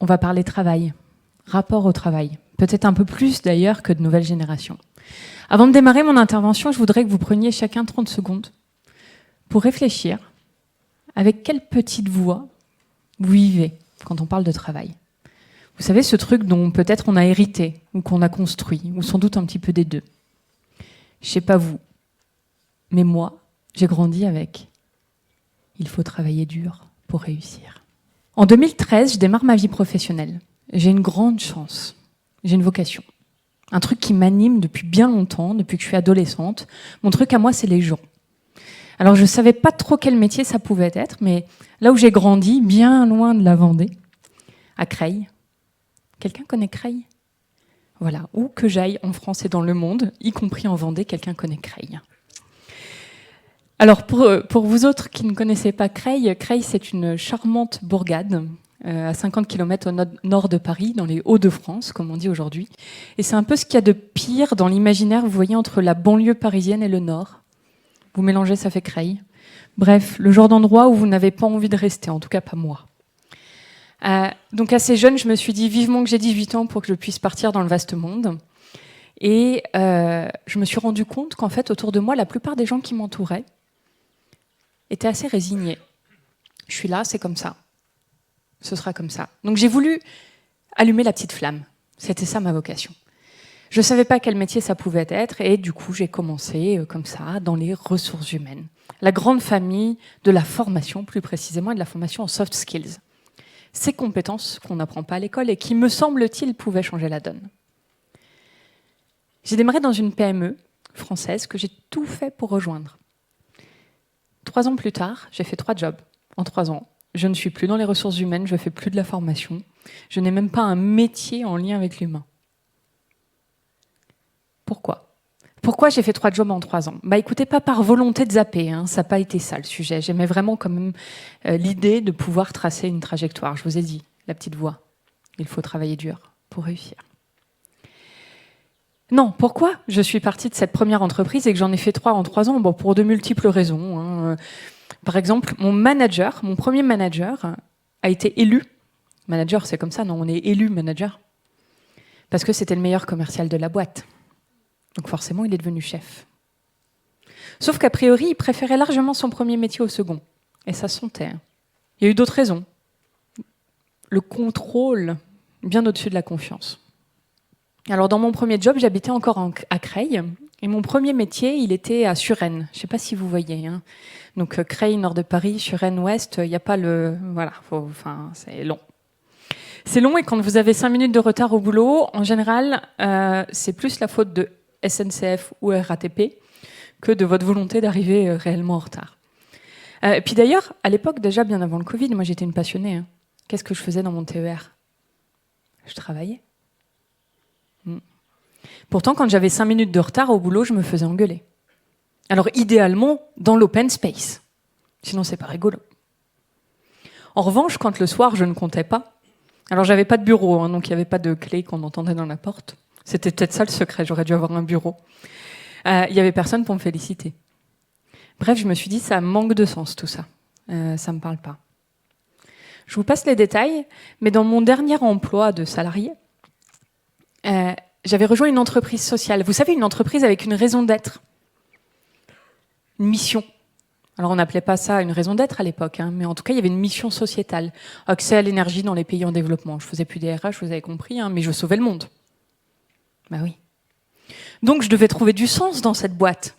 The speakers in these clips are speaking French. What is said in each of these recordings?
on va parler travail, rapport au travail, peut-être un peu plus d'ailleurs que de nouvelles générations. Avant de démarrer mon intervention, je voudrais que vous preniez chacun 30 secondes pour réfléchir avec quelle petite voix vous vivez quand on parle de travail. Vous savez, ce truc dont peut-être on a hérité ou qu'on a construit, ou sans doute un petit peu des deux. Je sais pas vous, mais moi, j'ai grandi avec « il faut travailler dur pour réussir ». En 2013, je démarre ma vie professionnelle. J'ai une grande chance, j'ai une vocation. Un truc qui m'anime depuis bien longtemps, depuis que je suis adolescente. Mon truc à moi, c'est les gens. Alors je ne savais pas trop quel métier ça pouvait être, mais là où j'ai grandi, bien loin de la Vendée, à Creil. Quelqu'un connaît Creil ? Voilà, où que j'aille en France et dans le monde, y compris en Vendée, quelqu'un connaît Creil. Alors pour vous autres qui ne connaissez pas Creil, Creil c'est une charmante bourgade à 50 km au nord de Paris, dans les Hauts-de-France, comme on dit aujourd'hui. Et c'est un peu ce qu'il y a de pire dans l'imaginaire, vous voyez, entre la banlieue parisienne et le nord. Vous mélangez, ça fait Creil. Bref, le genre d'endroit où vous n'avez pas envie de rester, en tout cas pas moi. Donc assez jeune, je me suis dit vivement que j'ai 18 ans pour que je puisse partir dans le vaste monde. Et je me suis rendu compte qu'en fait, autour de moi, la plupart des gens qui m'entouraient étaient assez résignés. Je suis là, c'est comme ça. Ce sera comme ça. Donc j'ai voulu allumer la petite flamme. C'était ça ma vocation. Je ne savais pas quel métier ça pouvait être et du coup j'ai commencé comme ça dans les ressources humaines. La grande famille de la formation, plus précisément, et de la formation en soft skills. Ces compétences qu'on n'apprend pas à l'école et qui, me semble-t-il, pouvaient changer la donne. J'ai démarré dans une PME française que j'ai tout fait pour rejoindre. 3 ans plus tard, j'ai fait 3 jobs en 3 ans. Je ne suis plus dans les ressources humaines, je ne fais plus de la formation. Je n'ai même pas un métier en lien avec l'humain. Pourquoi ? Pourquoi j'ai fait 3 jobs en 3 ans ? Bah écoutez, pas par volonté de zapper, hein, ça n'a pas été ça le sujet. J'aimais vraiment quand même l'idée de pouvoir tracer une trajectoire. Je vous ai dit, la petite voix. Il faut travailler dur pour réussir. Non, pourquoi je suis partie de cette première entreprise et que j'en ai fait 3 en 3 ans ? Bon, pour de multiples raisons. Hein. Par exemple, mon premier manager, a été élu. Manager, c'est comme ça, non, on est élu manager. Parce que c'était le meilleur commercial de la boîte. Donc forcément, il est devenu chef. Sauf qu'a priori, il préférait largement son premier métier au second. Et ça se sentait. Il y a eu d'autres raisons. Le contrôle, bien au-dessus de la confiance. Alors dans mon premier job, j'habitais encore à Creil. Et mon premier métier, il était à Suresnes. Je ne sais pas si vous voyez. Hein. Donc Creil, nord de Paris, Suresnes, ouest, il n'y a pas le... Voilà, c'est long. C'est long et quand vous avez 5 minutes de retard au boulot, en général, c'est plus la faute de SNCF ou RATP que de votre volonté d'arriver réellement en retard. Et puis d'ailleurs, à l'époque, déjà bien avant le Covid, moi j'étais une passionnée. Hein. Qu'est-ce que je faisais dans mon TER ? Je travaillais. Pourtant, quand j'avais 5 minutes de retard au boulot, je me faisais engueuler. Alors idéalement, dans l'open space. Sinon, c'est pas rigolo. En revanche, quand le soir, je ne comptais pas, alors j'avais pas de bureau, hein, donc il n'y avait pas de clé qu'on entendait dans la porte. C'était peut-être ça le secret, j'aurais dû avoir un bureau. Il n'y avait personne pour me féliciter. Bref, je me suis dit, ça manque de sens tout ça. Ça ne me parle pas. Je vous passe les détails, mais dans mon dernier emploi de salarié, j'avais rejoint une entreprise sociale. Vous savez, une entreprise avec une raison d'être. Une mission. Alors on n'appelait pas ça une raison d'être à l'époque, hein, mais en tout cas il y avait une mission sociétale. Accès à l'énergie dans les pays en développement. Je faisais plus des RH, vous avez compris, hein, mais je sauvais le monde. Bah oui. Donc je devais trouver du sens dans cette boîte.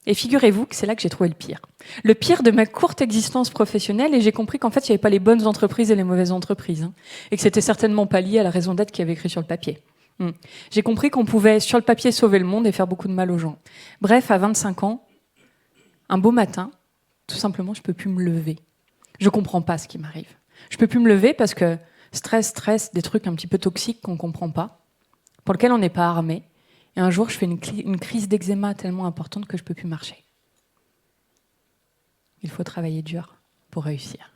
Et figurez-vous que c'est là que j'ai trouvé le pire. Le pire de ma courte existence professionnelle, et j'ai compris qu'en fait il n'y avait pas les bonnes entreprises et les mauvaises entreprises, hein, et que c'était certainement pas lié à la raison d'être qu'il y avait écrit sur le papier. J'ai compris qu'on pouvait sur le papier sauver le monde et faire beaucoup de mal aux gens. Bref, à 25 ans, un beau matin, tout simplement, je ne peux plus me lever. Je ne comprends pas ce qui m'arrive. Je ne peux plus me lever parce que stress, des trucs un petit peu toxiques qu'on ne comprend pas, pour lesquels on n'est pas armé. Et un jour, je fais une crise d'eczéma tellement importante que je ne peux plus marcher. Il faut travailler dur pour réussir.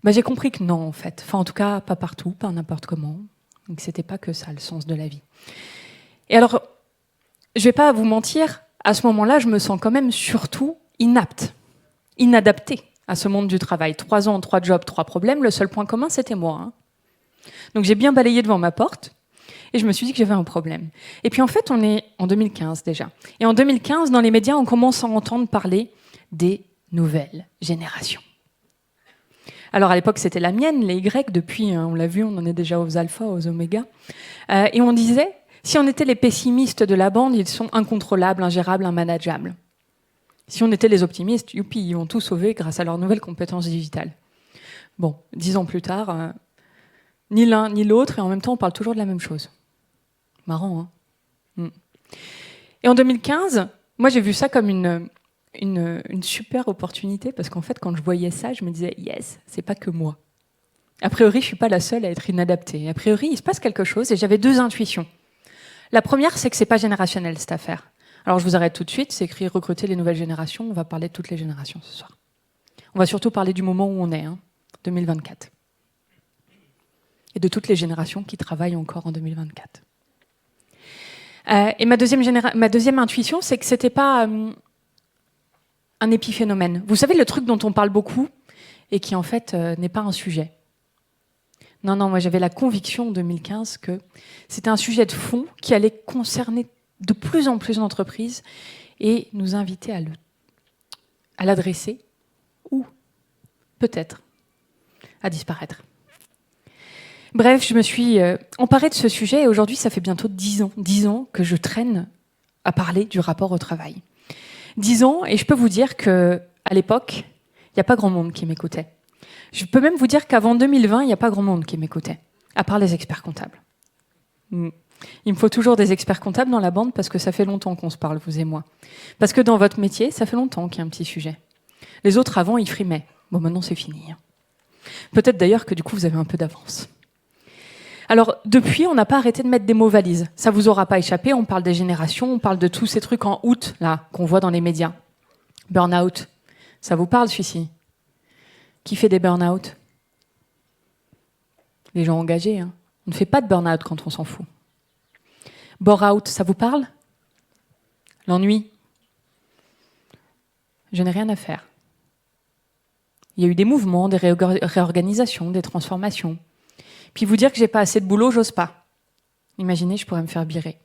J'ai compris que non, en fait. Enfin, en tout cas, pas partout, pas n'importe comment. Donc, c'était pas que ça, le sens de la vie. Et alors, je vais pas vous mentir, à ce moment-là, je me sens quand même surtout inapte, inadaptée à ce monde du travail. 3 ans, 3 jobs, 3 problèmes. Le seul point commun, c'était moi. Hein. Donc j'ai bien balayé devant ma porte et je me suis dit que j'avais un problème. Et puis en fait, on est en 2015 déjà. Et en 2015, dans les médias, on commence à entendre parler des nouvelles générations. Alors à l'époque, c'était la mienne, les Y. Depuis, on l'a vu, on en est déjà aux alpha, aux oméga. Et on disait, si on était les pessimistes de la bande, ils sont incontrôlables, ingérables, immanageables. Si on était les optimistes, youpi, ils vont tout sauver grâce à leurs nouvelles compétences digitales. Bon, 10 ans plus tard, ni l'un ni l'autre, et en même temps, on parle toujours de la même chose. Marrant, hein. Et en 2015, moi, j'ai vu ça comme une super opportunité, parce qu'en fait, quand je voyais ça, je me disais, yes, c'est pas que moi. A priori, je suis pas la seule à être inadaptée. A priori, il se passe quelque chose, et j'avais 2 intuitions. La première, c'est que c'est pas générationnel, cette affaire. Alors, je vous arrête tout de suite, c'est écrit « Recruter les nouvelles générations ». On va parler de toutes les générations ce soir. On va surtout parler du moment où on est, 2024. Et de toutes les générations qui travaillent encore en 2024. Et ma deuxième intuition, c'est que c'était pas un épiphénomène. Vous savez, le truc dont on parle beaucoup et qui, en fait, n'est pas un sujet. Non, moi, j'avais la conviction en 2015 que c'était un sujet de fond qui allait concerner de plus en plus d'entreprises et nous inviter à l'adresser ou peut-être à disparaître. Bref, je me suis emparée de ce sujet et aujourd'hui, ça fait bientôt 10 ans que je traîne à parler du rapport au travail. 10 ans, et je peux vous dire qu'à l'époque, il n'y a pas grand monde qui m'écoutait. Je peux même vous dire qu'avant 2020, il n'y a pas grand monde qui m'écoutait, à part les experts comptables. Il me faut toujours des experts comptables dans la bande parce que ça fait longtemps qu'on se parle, vous et moi. Parce que dans votre métier, ça fait longtemps qu'il y a un petit sujet. Les autres, avant, ils frimaient. Bon, maintenant, c'est fini. Peut-être d'ailleurs que du coup, vous avez un peu d'avance. Alors, depuis, on n'a pas arrêté de mettre des mots valises. Ça vous aura pas échappé, on parle des générations, on parle de tous ces trucs en août, là, qu'on voit dans les médias. Burn-out. Ça vous parle, celui-ci? Qui fait des burn-out? Les gens engagés, On ne fait pas de burn-out quand on s'en fout. Bore-out, ça vous parle? L'ennui? Je n'ai rien à faire. Il y a eu des mouvements, des réorganisations, des transformations. Puis vous dire que j'ai pas assez de boulot, j'ose pas. Imaginez, je pourrais me faire virer.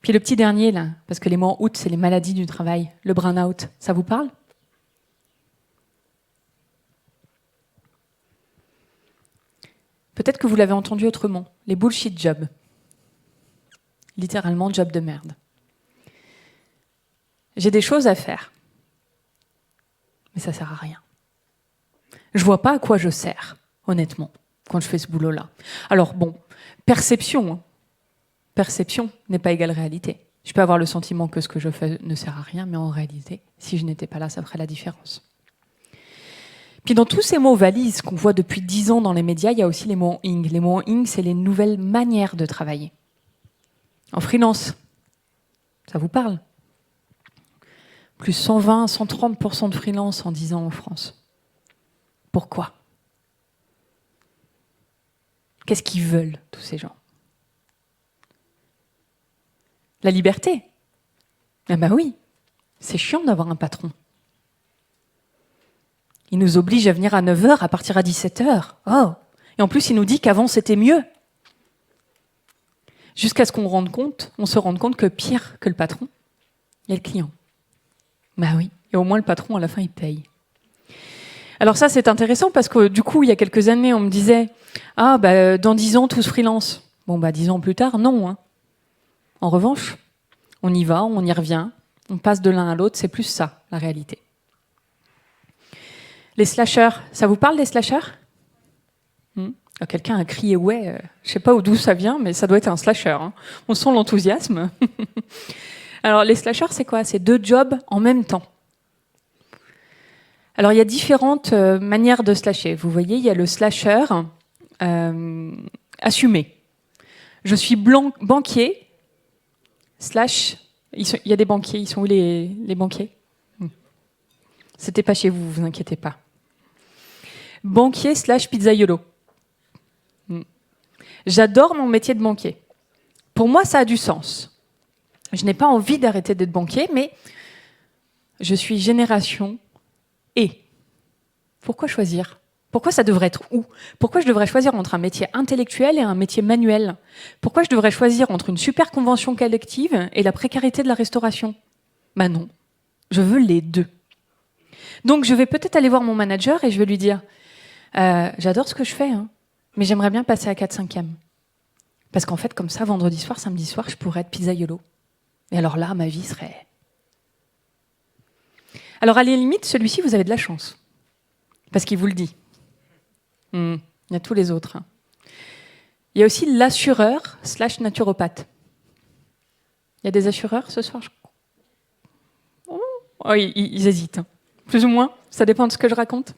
Puis le petit dernier, là, parce que les mois en août, c'est les maladies du travail, le burn-out, ça vous parle? Peut-être que vous l'avez entendu autrement, les bullshit jobs. Littéralement, job de merde. J'ai des choses à faire, mais ça sert à rien. Je vois pas à quoi je sers, honnêtement, quand je fais ce boulot-là. Alors bon, perception. Perception n'est pas égale réalité. Je peux avoir le sentiment que ce que je fais ne sert à rien, mais en réalité, si je n'étais pas là, ça ferait la différence. Puis dans tous ces mots valises qu'on voit depuis 10 ans dans les médias, il y a aussi les mots en ing. Les mots en ing, c'est les nouvelles manières de travailler. En freelance, ça vous parle? Plus 120, 130% de freelance en 10 ans en France. Pourquoi? Qu'est-ce qu'ils veulent, tous ces gens? La liberté. Ah ben oui, c'est chiant d'avoir un patron. Il nous oblige à venir à 9h, à partir à 17h. Oh. Et en plus, il nous dit qu'avant, c'était mieux. Jusqu'à ce on se rende compte que pire que le patron, il y a le client. Bah oui, et au moins le patron, à la fin, il paye. Alors ça, c'est intéressant parce que du coup, il y a quelques années, on me disait « Ah, bah, dans 10 ans, tous freelance ». Bon, 10 ans plus tard, non. En revanche, on y va, on y revient, on passe de l'un à l'autre, c'est plus ça, la réalité. Les slashers, ça vous parle des slashers? Quelqu'un a crié « ouais », je ne sais pas d'où ça vient, mais ça doit être un slasher. On sent l'enthousiasme. Alors, les slashers, c'est quoi? C'est 2 jobs en même temps. Alors, il y a différentes manières de slasher. Vous voyez, il y a le slasher assumé. Je suis banquier, slash... Il y a des banquiers, ils sont où les banquiers? C'était pas chez vous, vous inquiétez pas. Banquier slash pizzaiolo. J'adore mon métier de banquier. Pour moi, ça a du sens. Je n'ai pas envie d'arrêter d'être banquier, mais je suis génération et. Pourquoi choisir? Pourquoi ça devrait être où? Pourquoi je devrais choisir entre un métier intellectuel et un métier manuel? Pourquoi je devrais choisir entre une super convention collective et la précarité de la restauration? Ben non, je veux les deux. Donc je vais peut-être aller voir mon manager et je vais lui dire j'adore ce que je fais, hein, mais j'aimerais bien passer à 4/5e. Parce qu'en fait, comme ça, vendredi soir, samedi soir, je pourrais être pizzaiolo. Et alors là, ma vie serait... Alors à la limite, celui-ci, vous avez de la chance. Parce qu'il vous le dit. Il y a tous les autres. Il y a aussi l'assureur/naturopathe. Il y a des assureurs ce soir? Oh, ils hésitent. Plus ou moins, ça dépend de ce que je raconte.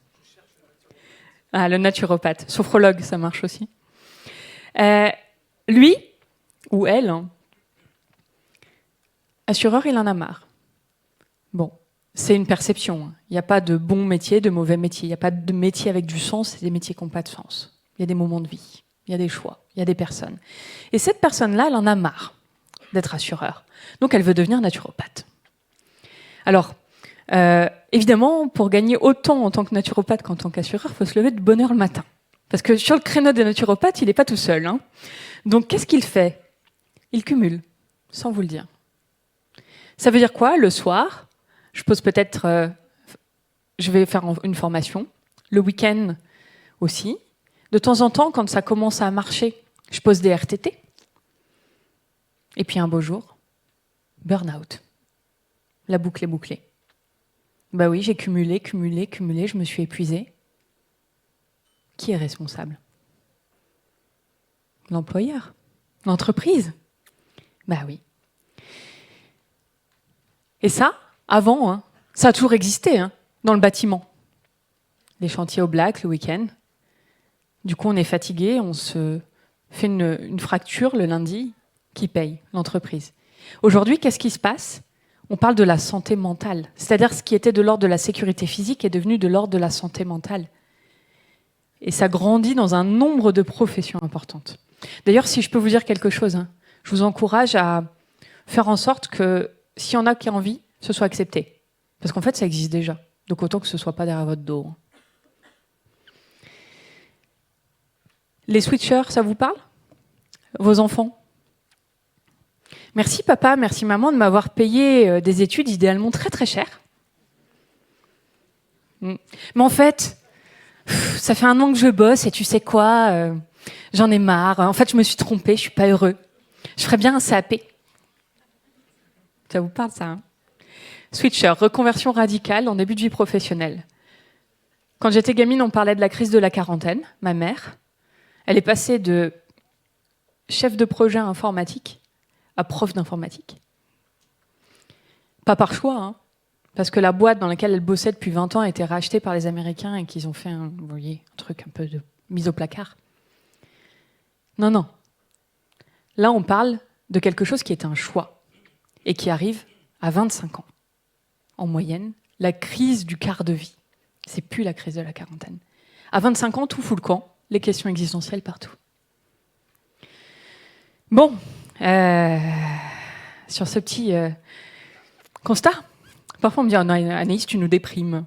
Ah, le naturopathe. Sophrologue, ça marche aussi. Lui, ou elle, assureur, il en a marre. Bon, c'est une perception. Il n'y a pas de bon métier, de mauvais métier. Il n'y a pas de métier avec du sens et des métiers qui n'ont pas de sens. Il y a des moments de vie, il y a des choix, il y a des personnes. Et cette personne-là, elle en a marre d'être assureur. Donc elle veut devenir naturopathe. Alors, évidemment, pour gagner autant en tant que naturopathe qu'en tant qu'assureur, il faut se lever de bonne heure le matin. Parce que sur le créneau des naturopathes, il n'est pas tout seul. Hein. Donc qu'est-ce qu'il fait? Il cumule, sans vous le dire. Ça veut dire quoi? Le soir, je pose peut-être... je vais faire une formation. Le week-end aussi. De temps en temps, quand ça commence à marcher, je pose des RTT. Et puis un beau jour, burn-out. La boucle est bouclée. Bah oui, j'ai cumulé, je me suis épuisée. Qui est responsable? L'employeur? L'entreprise? Bah oui. Et ça, avant, hein, ça a toujours existé hein, dans le bâtiment. Les chantiers au black le week-end. Du coup, on est fatigué, on se fait une fracture le lundi. Qui paye? L'entreprise. Aujourd'hui, qu'est-ce qui se passe? On parle de la santé mentale. C'est-à-dire ce qui était de l'ordre de la sécurité physique est devenu de l'ordre de la santé mentale. Et ça grandit dans un nombre de professions importantes. D'ailleurs, si je peux vous dire quelque chose, hein, je vous encourage à faire en sorte que, s'il y en a qui ont envie, ce soit accepté. Parce qu'en fait, ça existe déjà. Donc autant que ce ne soit pas derrière votre dos. Hein. Les switchers, ça vous parle? Vos enfants? Merci papa, merci maman de m'avoir payé des études idéalement très très chères. Mais en fait, ça fait 1 an que je bosse et tu sais quoi, j'en ai marre. En fait, je me suis trompée, je suis pas heureux. Je ferais bien un CAP. Ça vous parle ça hein? Switcher, reconversion radicale en début de vie professionnelle. Quand j'étais gamine, on parlait de la crise de la quarantaine. Ma mère, elle est passée de chef de projet informatique à prof d'informatique. Pas par choix, hein, parce que la boîte dans laquelle elle bossait depuis 20 ans a été rachetée par les Américains et qu'ils ont fait un truc un peu de mise au placard. Non, non. Là, on parle de quelque chose qui est un choix et qui arrive à 25 ans. En moyenne, la crise du quart de vie. C'est plus la crise de la quarantaine. À 25 ans, tout fout le camp, les questions existentielles partout. Bon, sur ce petit constat, parfois on me dit Anaïs, tu nous déprimes.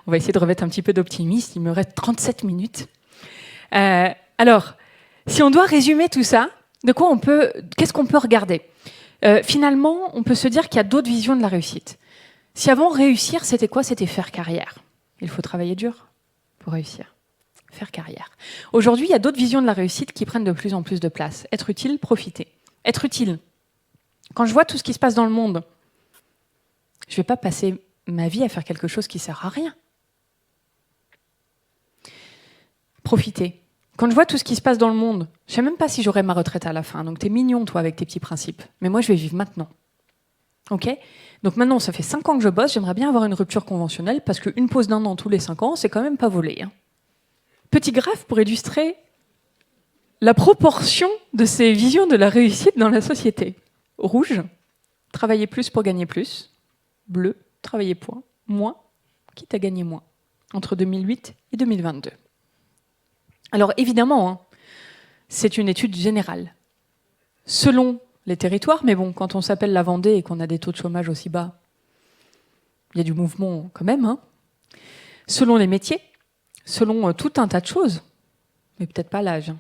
On va essayer de remettre un petit peu d'optimisme, il me reste 37 minutes. Alors, si on doit résumer tout ça, qu'est-ce qu'on peut regarder? Finalement, on peut se dire qu'il y a d'autres visions de la réussite. Si avant réussir, c'était quoi? C'était faire carrière. Il faut travailler dur pour réussir. Faire carrière. Aujourd'hui, il y a d'autres visions de la réussite qui prennent de plus en plus de place. Être utile, profiter. Être utile. Quand je vois tout ce qui se passe dans le monde, je ne vais pas passer ma vie à faire quelque chose qui ne sert à rien. Profiter. Quand je vois tout ce qui se passe dans le monde, je ne sais même pas si j'aurai ma retraite à la fin. Donc, tu es mignon, toi, avec tes petits principes. Mais moi, je vais vivre maintenant. OK? Donc maintenant, ça fait 5 ans que je bosse. J'aimerais bien avoir une rupture conventionnelle parce qu'une pause d'1 an tous les 5 ans, c'est quand même pas volé. Hein. Petit graphe pour illustrer la proportion de ces visions de la réussite dans la société. Rouge, travailler plus pour gagner plus. Bleu, travailler moins, quitte à gagner moins. Entre 2008 et 2022. Alors évidemment, hein, c'est une étude générale. Selon les territoires, mais bon, quand on s'appelle la Vendée et qu'on a des taux de chômage aussi bas, il y a du mouvement quand même. Hein. Selon les métiers, selon tout un tas de choses, mais peut-être pas l'âge.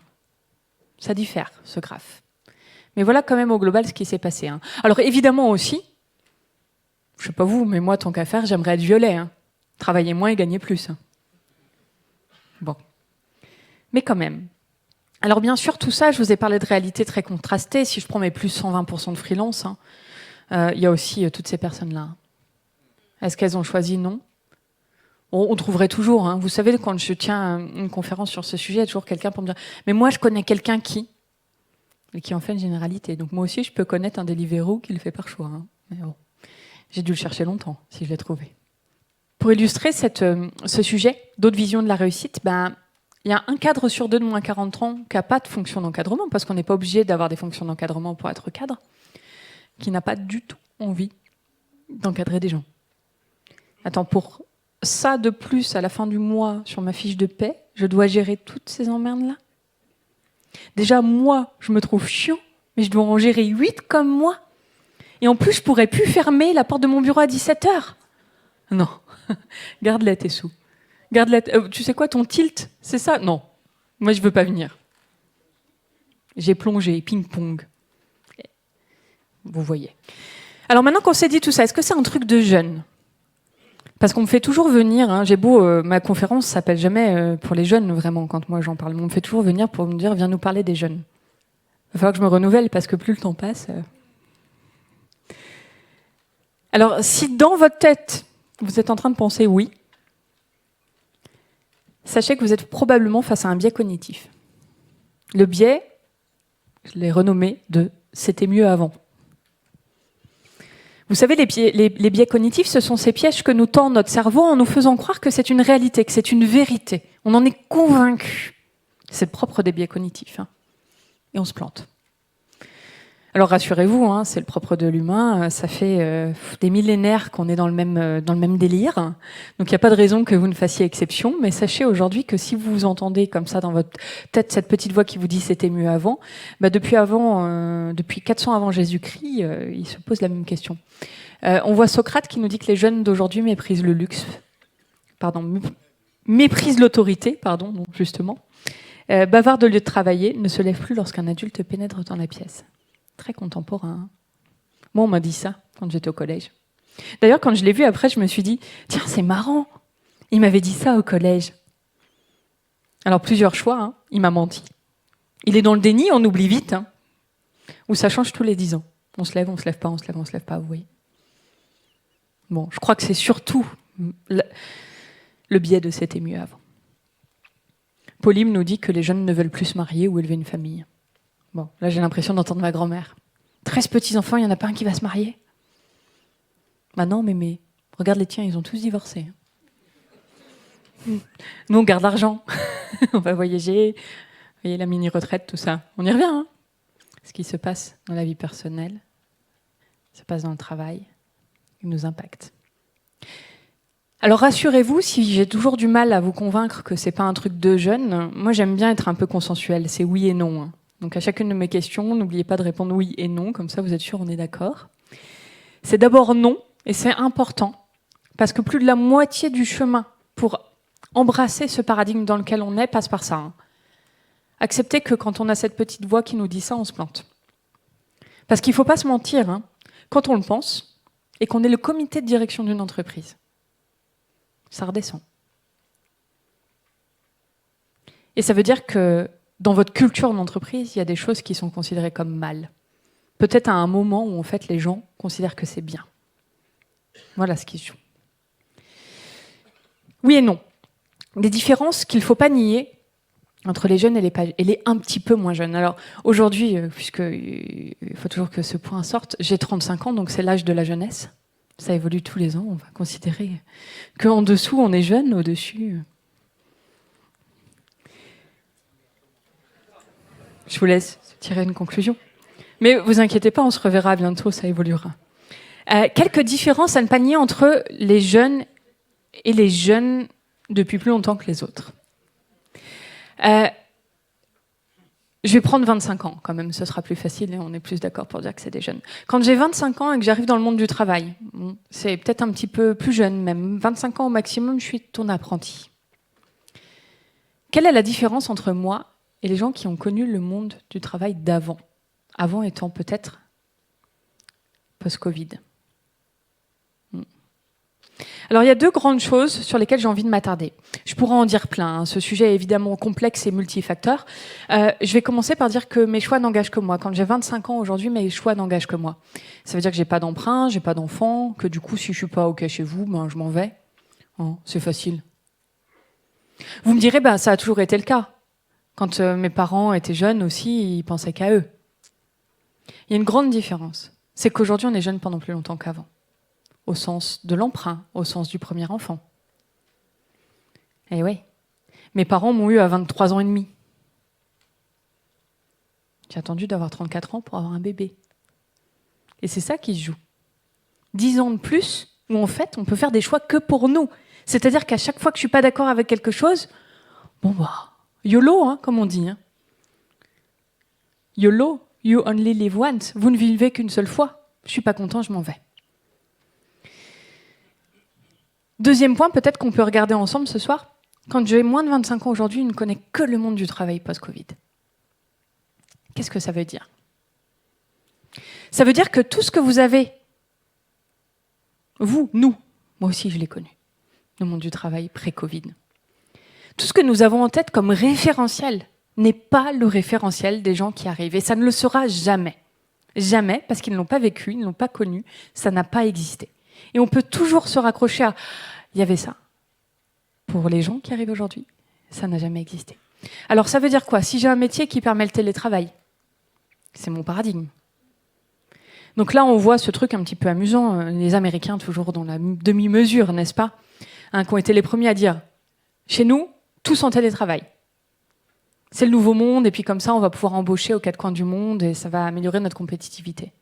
Ça diffère, ce graphe. Mais voilà quand même au global ce qui s'est passé. Alors évidemment aussi, je sais pas vous, mais moi, tant qu'à faire, j'aimerais être violet. Travailler moins et gagner plus. Bon. Mais quand même. Alors bien sûr, tout ça, je vous ai parlé de réalités très contrastées. Si je prends mes plus 120% de freelance, il y a aussi toutes ces personnes-là. Est-ce qu'elles ont choisi? Non. On trouverait toujours. Vous savez, quand je tiens une conférence sur ce sujet, il y a toujours quelqu'un pour me dire « Mais moi, je connais quelqu'un qui… » et qui en fait une généralité. Donc moi aussi, je peux connaître un Deliveroo qui le fait par choix. Mais bon, j'ai dû le chercher longtemps, si je l'ai trouvé. Pour illustrer ce sujet, d'autres visions de la réussite, il y a un cadre sur deux de moins 40 ans qui n'a pas de fonction d'encadrement, parce qu'on n'est pas obligé d'avoir des fonctions d'encadrement pour être cadre, qui n'a pas du tout envie d'encadrer des gens. Attends, pour ça de plus à la fin du mois sur ma fiche de paie, je dois gérer toutes ces emmerdes-là. Déjà, moi, je me trouve chiant, mais je dois en gérer 8 comme moi. Et en plus, je pourrais plus fermer la porte de mon bureau à 17h. Non, garde-la tes sous. Garde-la. Tu sais quoi, ton tilt, c'est ça? Non, moi, je veux pas venir. J'ai plongé, ping-pong. Vous voyez. Alors maintenant qu'on s'est dit tout ça, est-ce que c'est un truc de jeune? Parce qu'on me fait toujours venir, j'ai beau, ma conférence s'appelle jamais pour les jeunes, vraiment, quand moi j'en parle. Mais on me fait toujours venir pour me dire, viens nous parler des jeunes. Il va falloir que je me renouvelle, parce que plus le temps passe. Alors, si dans votre tête, vous êtes en train de penser oui, sachez que vous êtes probablement face à un biais cognitif. Le biais, je l'ai renommé de « c'était mieux avant ». Vous savez, les biais cognitifs, ce sont ces pièges que nous tend notre cerveau en nous faisant croire que c'est une réalité, que c'est une vérité. On en est convaincu. C'est le propre des biais cognitifs. Et on se plante. Alors rassurez-vous, c'est le propre de l'humain. Ça fait des millénaires qu'on est dans le même délire. Donc il n'y a pas de raison que vous ne fassiez exception. Mais sachez aujourd'hui que si vous entendez comme ça dans votre tête cette petite voix qui vous dit c'était mieux avant, depuis 400 avant Jésus-Christ, il se pose la même question. On voit Socrate qui nous dit que les jeunes d'aujourd'hui méprisent le luxe, méprisent l'autorité, justement. Bavardent au lieu de travailler, ne se lèvent plus lorsqu'un adulte pénètre dans la pièce. Très contemporain. Moi, on m'a dit ça quand j'étais au collège. D'ailleurs, quand je l'ai vu après, je me suis dit, tiens, c'est marrant. Il m'avait dit ça au collège. Alors, plusieurs choix. Il m'a menti. Il est dans le déni, on oublie vite. Ou ça change tous les 10 ans. On se lève pas, on se lève pas, vous voyez. Bon, je crois que c'est surtout le biais de c'était mieux avant. Pauline nous dit que les jeunes ne veulent plus se marier ou élever une famille. Bon, là j'ai l'impression d'entendre ma grand-mère. 13 petits-enfants, il n'y en a pas un qui va se marier? Bah non, mais regarde les tiens, ils ont tous divorcé. Nous, on garde l'argent. On va voyager, vous voyez, la mini-retraite, tout ça. On y revient, Ce qui se passe dans la vie personnelle, se passe dans le travail, il nous impacte. Alors rassurez-vous, si j'ai toujours du mal à vous convaincre que c'est pas un truc de jeune, moi j'aime bien être un peu consensuel, c'est oui et non. Donc à chacune de mes questions, n'oubliez pas de répondre oui et non, comme ça vous êtes sûr on est d'accord. C'est d'abord non, et c'est important, parce que plus de la moitié du chemin pour embrasser ce paradigme dans lequel on est passe par ça. Acceptez que quand on a cette petite voix qui nous dit ça, on se plante. Parce qu'il ne faut pas se mentir, quand on le pense, et qu'on est le comité de direction d'une entreprise, ça redescend. Et ça veut dire que dans votre culture d'entreprise, il y a des choses qui sont considérées comme mal. Peut-être à un moment où en fait les gens considèrent que c'est bien. Voilà ce qui se joue. Oui et non. Des différences qu'il ne faut pas nier entre les jeunes et les un petit peu moins jeunes. Alors aujourd'hui, puisqu'il faut toujours que ce point sorte, j'ai 35 ans, donc c'est l'âge de la jeunesse. Ça évolue tous les ans, on va considérer qu'en dessous on est jeune, au-dessus… Je vous laisse tirer une conclusion. Mais vous inquiétez pas, on se reverra bientôt, ça évoluera. Quelques différences à ne pas nier entre les jeunes et les jeunes depuis plus longtemps que les autres. Je vais prendre 25 ans quand même, ce sera plus facile et on est plus d'accord pour dire que c'est des jeunes. Quand j'ai 25 ans et que j'arrive dans le monde du travail, c'est peut-être un petit peu plus jeune même, 25 ans au maximum, je suis ton apprenti. Quelle est la différence entre moi et les gens qui ont connu le monde du travail d'avant? Avant étant peut-être post-Covid. Alors il y a deux grandes choses sur lesquelles j'ai envie de m'attarder. Je pourrais en dire plein, hein. Ce sujet est évidemment complexe et multifacteur. Je vais commencer par dire que mes choix n'engagent que moi. Quand j'ai 25 ans aujourd'hui, mes choix n'engagent que moi. Ça veut dire que j'ai pas d'emprunt, j'ai pas d'enfant, que du coup si je suis pas OK chez vous, ben, je m'en vais. Hein, c'est facile. Vous me direz, ben, ça a toujours été le cas. Quand mes parents étaient jeunes aussi, ils pensaient qu'à eux. Il y a une grande différence. C'est qu'aujourd'hui, on est jeune pendant plus longtemps qu'avant. Au sens de l'emprunt, au sens du premier enfant. Eh oui. Mes parents m'ont eu à 23 ans et demi. J'ai attendu d'avoir 34 ans pour avoir un bébé. Et c'est ça qui se joue. 10 ans de plus, où en fait, on peut faire des choix que pour nous. C'est-à-dire qu'à chaque fois que je ne suis pas d'accord avec quelque chose, bon bah, YOLO, hein, comme on dit. Hein. YOLO, you only live once. Vous ne vivez qu'une seule fois. Je ne suis pas content, je m'en vais. Deuxième point, peut-être qu'on peut regarder ensemble ce soir. Quand j'ai moins de 25 ans aujourd'hui, je ne connais que le monde du travail post-Covid. Qu'est-ce que ça veut dire? Ça veut dire que tout ce que vous avez, vous, nous, moi aussi je l'ai connu, le monde du travail pré-Covid. Tout ce que nous avons en tête comme référentiel n'est pas le référentiel des gens qui arrivent. Et ça ne le sera jamais. Jamais, parce qu'ils ne l'ont pas vécu, ils ne l'ont pas connu, ça n'a pas existé. Et on peut toujours se raccrocher à « il y avait ça ». Pour les gens qui arrivent aujourd'hui, ça n'a jamais existé. Alors ça veut dire quoi? Si j'ai un métier qui permet le télétravail, c'est mon paradigme. Donc là, on voit ce truc un petit peu amusant, les Américains toujours dans la demi-mesure, n'est-ce pas, hein, qui ont été les premiers à dire « chez nous, tous en télétravail ». C'est le nouveau monde, et puis comme ça, on va pouvoir embaucher aux quatre coins du monde, et ça va améliorer notre compétitivité.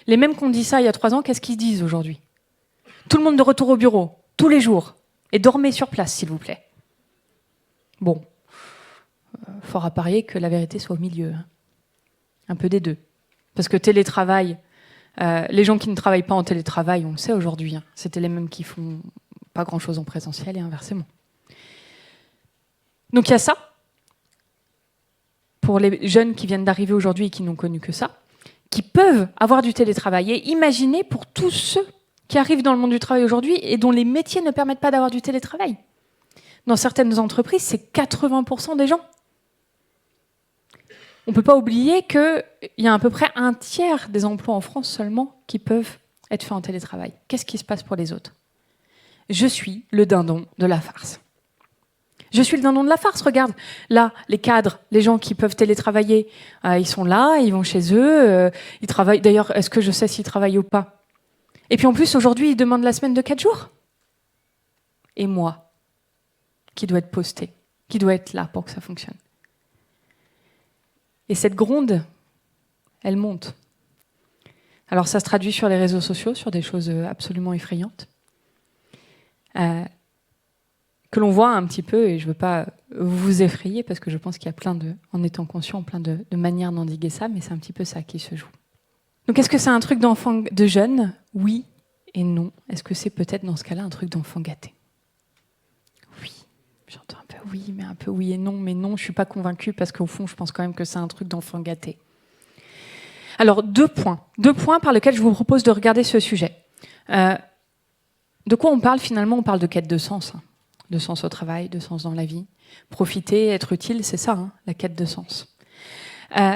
Les mêmes qu'on dit ça il y a 3 ans, qu'est-ce qu'ils disent aujourd'hui? Tout le monde de retour au bureau, tous les jours, et dormez sur place, s'il vous plaît. Bon, fort à parier que la vérité soit au milieu, hein. Un peu des deux. Parce que télétravail, les gens qui ne travaillent pas en télétravail, on le sait aujourd'hui, hein, c'était les mêmes qui font pas grand-chose en présentiel et inversement. Donc il y a ça, pour les jeunes qui viennent d'arriver aujourd'hui et qui n'ont connu que ça, qui peuvent avoir du télétravail. Et imaginez pour tous ceux qui arrivent dans le monde du travail aujourd'hui et dont les métiers ne permettent pas d'avoir du télétravail. Dans certaines entreprises, c'est 80% des gens. On ne peut pas oublier qu'il y a à peu près 1/3 des emplois en France seulement qui peuvent être faits en télétravail. Qu'est-ce qui se passe pour les autres? Je suis le dindon de la farce. Je suis le dindon de la farce, regarde. Là, les cadres, les gens qui peuvent télétravailler, ils sont là, ils vont chez eux, ils travaillent. D'ailleurs, est-ce que je sais s'ils travaillent ou pas? Et puis en plus, aujourd'hui, ils demandent la semaine de 4 jours. Et moi, qui dois être posté, qui doit être là pour que ça fonctionne. Et cette gronde, elle monte. Alors ça se traduit sur les réseaux sociaux, sur des choses absolument effrayantes, que l'on voit un petit peu, et je ne veux pas vous effrayer, parce que je pense qu'il y a plein en étant conscient, plein de manières d'endiguer ça, mais c'est un petit peu ça qui se joue. Donc est-ce que c'est un truc d'enfant, de jeune? Oui et non. Est-ce que c'est peut-être dans ce cas-là un truc d'enfant gâté? Oui. J'entends un peu oui, mais un peu oui et non, mais non, je ne suis pas convaincue, parce qu'au fond, je pense quand même que c'est un truc d'enfant gâté. Alors, 2 points par lesquels je vous propose de regarder ce sujet. De quoi on parle finalement? On parle de quête de sens, hein. De sens au travail, de sens dans la vie. Profiter, être utile, c'est ça, hein, la quête de sens.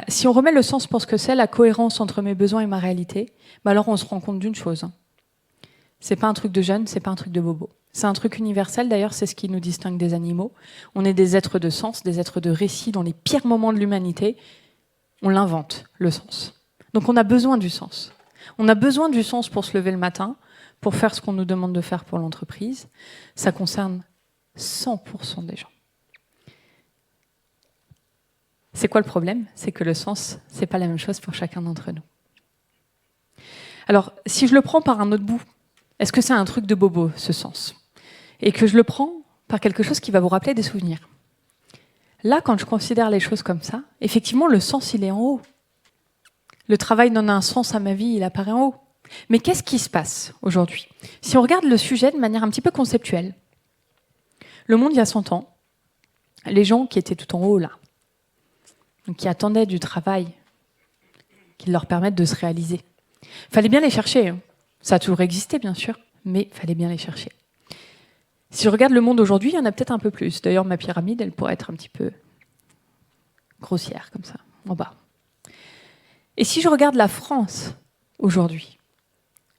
Si on remet le sens pour ce que c'est, la cohérence entre mes besoins et ma réalité, bah alors on se rend compte d'une chose. Hein. C'est pas un truc de jeune, c'est pas un truc de bobo. C'est un truc universel, d'ailleurs, c'est ce qui nous distingue des animaux. On est des êtres de sens, des êtres de récit dans les pires moments de l'humanité. On l'invente, le sens. Donc on a besoin du sens. On a besoin du sens pour se lever le matin, pour faire ce qu'on nous demande de faire pour l'entreprise. Ça concerne 100% des gens. C'est quoi le problème? C'est que le sens, c'est pas la même chose pour chacun d'entre nous. Alors, si je le prends par un autre bout, est-ce que c'est un truc de bobo, ce sens? Et que je le prends par quelque chose qui va vous rappeler des souvenirs. Là, quand je considère les choses comme ça, effectivement, le sens, il est en haut. Le travail donne un sens à ma vie, il apparaît en haut. Mais qu'est-ce qui se passe aujourd'hui? Si on regarde le sujet de manière un petit peu conceptuelle, le monde, il y a 100 ans, les gens qui étaient tout en haut, là, donc qui attendaient du travail qui leur permette de se réaliser, fallait bien les chercher. Hein. Ça a toujours existé, bien sûr, mais fallait bien les chercher. Si je regarde le monde aujourd'hui, il y en a peut-être un peu plus. D'ailleurs, ma pyramide, elle pourrait être un petit peu grossière, comme ça, en bas. Et si je regarde la France aujourd'hui,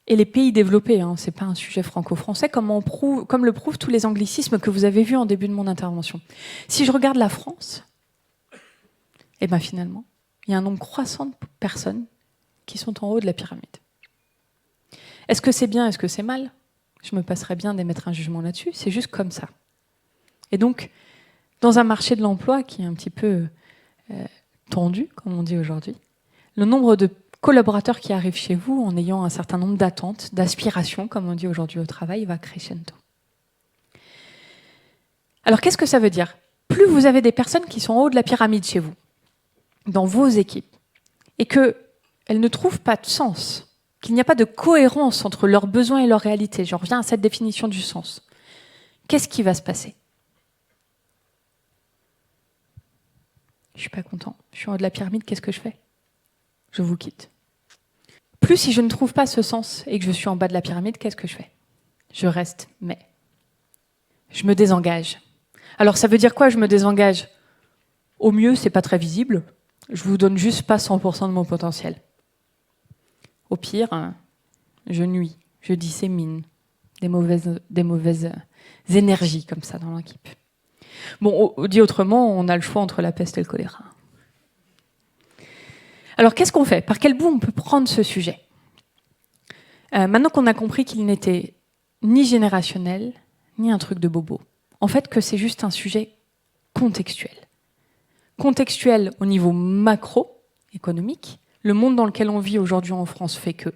et les pays développés, hein, ce n'est pas un sujet franco-français, comme le prouvent tous les anglicismes que vous avez vus en début de mon intervention. Si je regarde la France, et bien finalement, il y a un nombre croissant de personnes qui sont en haut de la pyramide. Est-ce que c'est bien, est-ce que c'est mal? Je me passerais bien d'émettre un jugement là-dessus, c'est juste comme ça. Et donc, dans un marché de l'emploi qui est un petit peu tendu, comme on dit aujourd'hui, le nombre de collaborateurs qui arrivent chez vous en ayant un certain nombre d'attentes, d'aspirations, comme on dit aujourd'hui au travail, va crescendo. Alors, qu'est-ce que ça veut dire? Plus vous avez des personnes qui sont en haut de la pyramide chez vous, dans vos équipes, et qu'elles ne trouvent pas de sens, qu'il n'y a pas de cohérence entre leurs besoins et leur réalité, j'en reviens à cette définition du sens, qu'est-ce qui va se passer? Je ne suis pas content, je suis en haut de la pyramide, qu'est-ce que je fais? Je vous quitte. Plus si je ne trouve pas ce sens et que je suis en bas de la pyramide, qu'est-ce que je fais? Je reste, mais je me désengage. Alors ça veut dire quoi, je me désengage? Au mieux, c'est pas très visible. Je vous donne juste pas 100% de mon potentiel. Au pire, je nuis, je dissémine des mauvaises énergies comme ça dans l'équipe. Bon, dit autrement, on a le choix entre la peste et le choléra. Alors qu'est-ce qu'on fait? Par quel bout on peut prendre ce sujet? Maintenant qu'on a compris qu'il n'était ni générationnel, ni un truc de bobo. En fait, que c'est juste un sujet contextuel. Contextuel au niveau macroéconomique, le monde dans lequel on vit aujourd'hui en France fait que.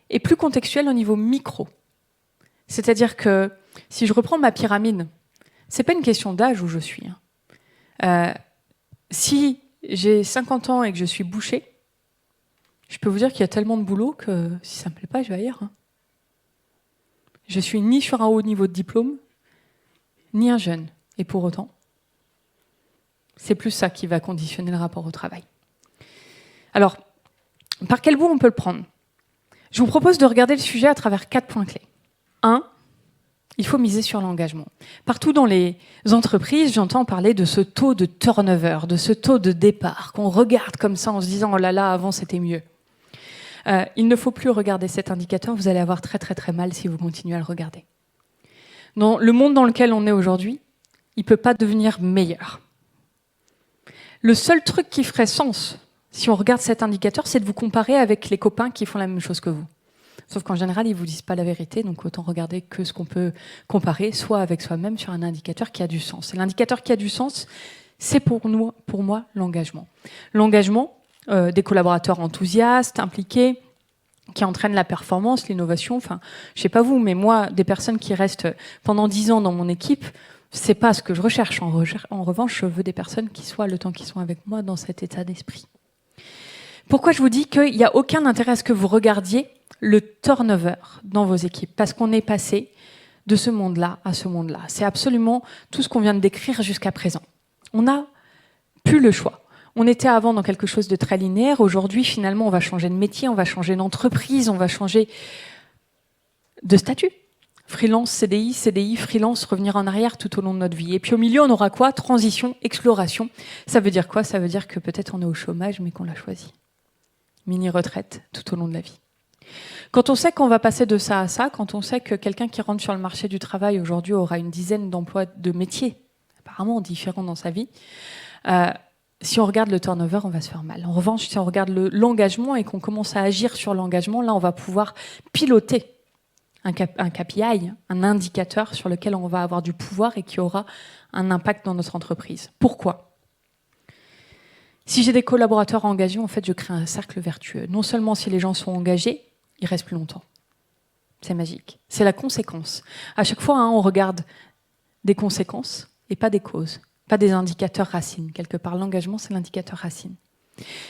Et plus contextuel au niveau micro. C'est-à-dire que si je reprends ma pyramide, c'est pas une question d'âge où je suis. Si j'ai 50 ans et que je suis boucher, je peux vous dire qu'il y a tellement de boulot que si ça me plaît pas, je vais ailleurs. Je suis ni sur un haut niveau de diplôme, ni un jeune. Et pour autant, c'est plus ça qui va conditionner le rapport au travail. Alors, par quel bout on peut le prendre? Je vous propose de regarder le sujet à travers 4 points clés. 1, il faut miser sur l'engagement. Partout dans les entreprises, j'entends parler de ce taux de turnover, de ce taux de départ, qu'on regarde comme ça en se disant « oh là là, avant c'était mieux ». Il ne faut plus regarder cet indicateur, vous allez avoir très très très mal si vous continuez à le regarder. Dans le monde dans lequel on est aujourd'hui, il ne peut pas devenir meilleur. Le seul truc qui ferait sens, si on regarde cet indicateur, c'est de vous comparer avec les copains qui font la même chose que vous. Sauf qu'en général, ils ne vous disent pas la vérité, donc autant regarder que ce qu'on peut comparer, soit avec soi-même, sur un indicateur qui a du sens. Et l'indicateur qui a du sens, c'est pour moi, l'engagement. L'engagement des collaborateurs enthousiastes, impliqués, qui entraînent la performance, l'innovation. Enfin, je ne sais pas vous, mais moi, des personnes qui restent pendant 10 ans dans mon équipe, c'est pas ce que je recherche. En revanche, je veux des personnes qui soient, le temps qu'ils sont avec moi, dans cet état d'esprit. Pourquoi je vous dis qu'il n'y a aucun intérêt à ce que vous regardiez le turnover dans vos équipes? Parce qu'on est passé de ce monde-là à ce monde-là. C'est absolument tout ce qu'on vient de décrire jusqu'à présent. On n'a plus le choix. On était avant dans quelque chose de très linéaire. Aujourd'hui, finalement, on va changer de métier, on va changer d'entreprise, on va changer de statut. Freelance, CDI, CDI, freelance, revenir en arrière tout au long de notre vie. Et puis au milieu, on aura quoi? Transition, exploration. Ça veut dire quoi? Ça veut dire que peut-être on est au chômage, mais qu'on l'a choisi. Mini-retraite tout au long de la vie. Quand on sait qu'on va passer de ça à ça, quand on sait que quelqu'un qui rentre sur le marché du travail aujourd'hui aura une dizaine d'emplois de métiers, apparemment différents dans sa vie, si on regarde le turnover, on va se faire mal. En revanche, si on regarde l'engagement et qu'on commence à agir sur l'engagement, là, on va pouvoir piloter un KPI, un indicateur sur lequel on va avoir du pouvoir et qui aura un impact dans notre entreprise. Pourquoi ? Si j'ai des collaborateurs engagés, en fait, je crée un cercle vertueux. Non seulement si les gens sont engagés, ils restent plus longtemps. C'est magique. C'est la conséquence. À chaque fois, on regarde des conséquences et pas des causes. pas des indicateurs racines. Quelque part, l'engagement, c'est l'indicateur racine.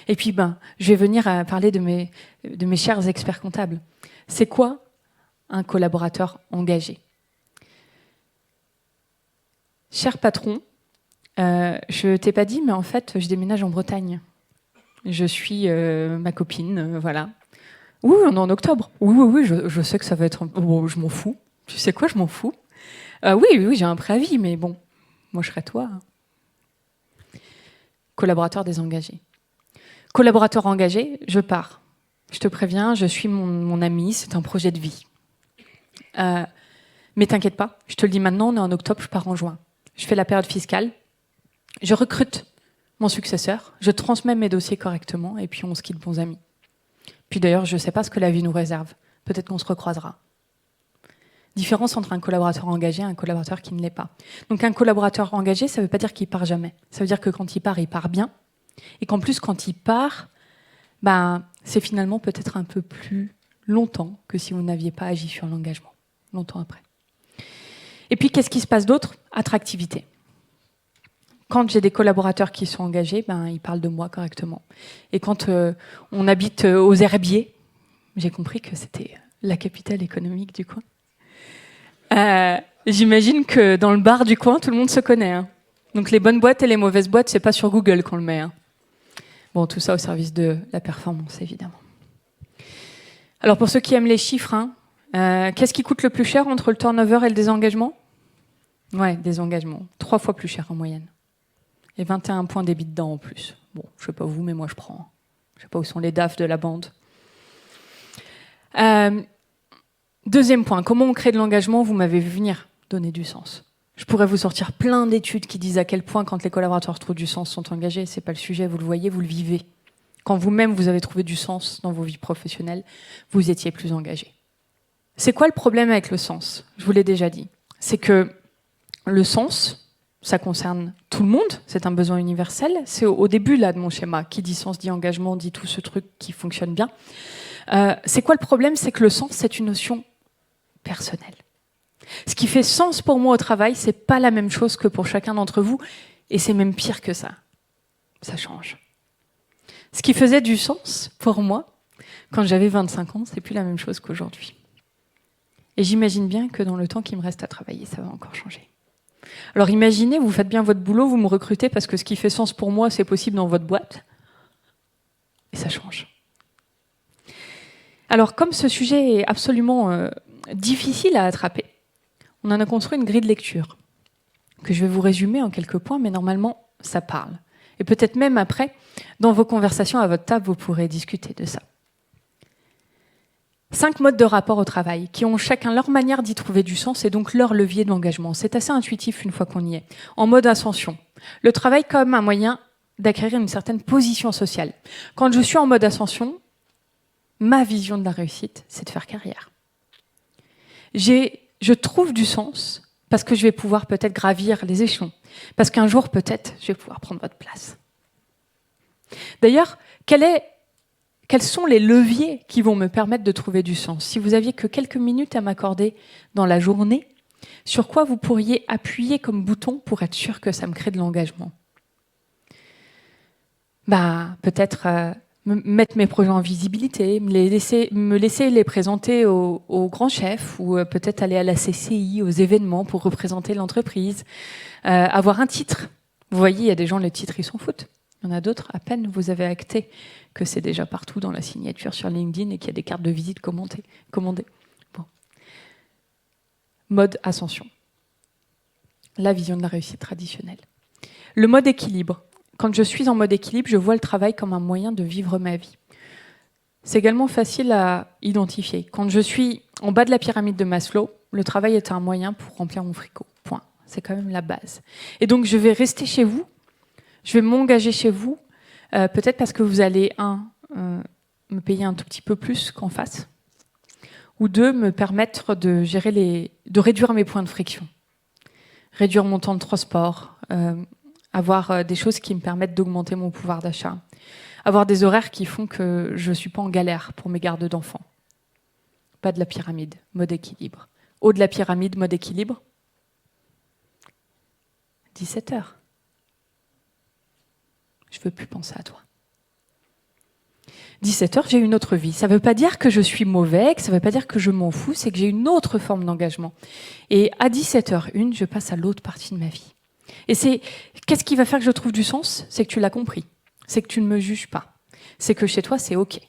Et puis, je vais venir à parler de mes chers experts comptables. C'est quoi un collaborateur engagé? Cher patron, je t'ai pas dit, mais en fait, je déménage en Bretagne. Je suis ma copine, voilà. Oui, on est en octobre. Oui, je sais que ça va être... Bon, je m'en fous. Tu sais quoi, je m'en fous. Oui, j'ai un préavis, mais bon, moi, je serai toi. Collaborateur désengagé. Collaborateur engagé, je pars. Je te préviens, je suis mon ami, c'est un projet de vie. Mais t'inquiète pas, je te le dis maintenant, on est en octobre, je pars en juin. Je fais la période fiscale, je recrute mon successeur, je transmets mes dossiers correctement, et puis on se quitte bons amis. Puis d'ailleurs, je ne sais pas ce que la vie nous réserve. Peut-être qu'on se recroisera. Différence entre un collaborateur engagé et un collaborateur qui ne l'est pas. Donc un collaborateur engagé, ça ne veut pas dire qu'il part jamais. Ça veut dire que quand il part bien. Et qu'en plus, quand il part, c'est finalement peut-être un peu plus longtemps que si vous n'aviez pas agi sur l'engagement. Longtemps après. Et puis, qu'est-ce qui se passe d'autre? Attractivité. Quand j'ai des collaborateurs qui sont engagés, ils parlent de moi correctement. Et quand on habite aux Herbiers, j'ai compris que c'était la capitale économique du coin, j'imagine que dans le bar du coin, tout le monde se connaît. Hein. Donc les bonnes boîtes et les mauvaises boîtes, c'est pas sur Google qu'on le met. Hein. Bon, tout ça au service de la performance, évidemment. Alors pour ceux qui aiment les chiffres, qu'est-ce qui coûte le plus cher entre le turnover et le désengagement? Ouais, désengagement. 3 fois plus cher en moyenne. Et 21 points d'EBITDA en plus. Bon, je sais pas vous, mais moi je prends. Je sais pas où sont les DAF de la bande. Deuxième point, comment on crée de l'engagement? Vous m'avez vu venir, donner du sens. Je pourrais vous sortir plein d'études qui disent à quel point quand les collaborateurs trouvent du sens, sont engagés. C'est pas le sujet, vous le voyez, vous le vivez. Quand vous-même vous avez trouvé du sens dans vos vies professionnelles, vous étiez plus engagés. C'est quoi le problème avec le sens? Je vous l'ai déjà dit. C'est que le sens, ça concerne tout le monde, c'est un besoin universel. C'est au début là de mon schéma. Qui dit sens, dit engagement, dit tout ce truc qui fonctionne bien. C'est quoi le problème? C'est que le sens, c'est une notion personnelle. Ce qui fait sens pour moi au travail, c'est pas la même chose que pour chacun d'entre vous, et c'est même pire que ça. Ça change. Ce qui faisait du sens pour moi, quand j'avais 25 ans, c'est plus la même chose qu'aujourd'hui. Et j'imagine bien que dans le temps qui me reste à travailler, ça va encore changer. Alors imaginez, vous faites bien votre boulot, vous me recrutez parce que ce qui fait sens pour moi, c'est possible dans votre boîte. Et ça change. Alors comme ce sujet est absolument difficile à attraper, on en a construit une grille de lecture que je vais vous résumer en quelques points, mais normalement, ça parle. Et peut-être même après, dans vos conversations à votre table, vous pourrez discuter de ça. 5 modes de rapport au travail qui ont chacun leur manière d'y trouver du sens et donc leur levier d'engagement. C'est assez intuitif une fois qu'on y est. En mode ascension, le travail comme un moyen d'acquérir une certaine position sociale. Quand je suis en mode ascension, ma vision de la réussite, c'est de faire carrière. Je trouve du sens parce que je vais pouvoir peut-être gravir les échelons, parce qu'un jour peut-être je vais pouvoir prendre votre place. D'ailleurs, quels sont les leviers qui vont me permettre de trouver du sens? Si vous aviez que quelques minutes à m'accorder dans la journée, sur quoi vous pourriez appuyer comme bouton pour être sûr que ça me crée de l'engagement? Peut-être mettre mes projets en visibilité, me laisser les présenter aux grands chefs, ou peut-être aller à la CCI, aux événements pour représenter l'entreprise, avoir un titre. Vous voyez, il y a des gens, le titre, ils s'en foutent. Il y en a d'autres, à peine vous avez acté que c'est déjà partout dans la signature sur LinkedIn et qu'il y a des cartes de visite commandées. Bon. Mode ascension. La vision de la réussite traditionnelle. Le mode équilibre. Quand je suis en mode équilibre, je vois le travail comme un moyen de vivre ma vie. C'est également facile à identifier. Quand je suis en bas de la pyramide de Maslow, le travail est un moyen pour remplir mon frigo. Point. C'est quand même la base. Et donc, je vais rester chez vous. Je vais m'engager chez vous, peut-être parce que vous allez, me payer un tout petit peu plus qu'en face, ou 2, me permettre de de réduire mes points de friction, réduire mon temps de transport, avoir des choses qui me permettent d'augmenter mon pouvoir d'achat, avoir des horaires qui font que je ne suis pas en galère pour mes gardes d'enfants. Pas de la pyramide, mode équilibre. Haut de la pyramide, mode équilibre, 17 heures. je ne veux plus penser à toi. 17h, j'ai une autre vie. Ça ne veut pas dire que je suis mauvais, que ça ne veut pas dire que je m'en fous, c'est que j'ai une autre forme d'engagement. Et à 17h01, je passe à l'autre partie de ma vie. Et qu'est-ce qui va faire que je trouve du sens? C'est que tu l'as compris. C'est que tu ne me juges pas. C'est que chez toi, c'est OK.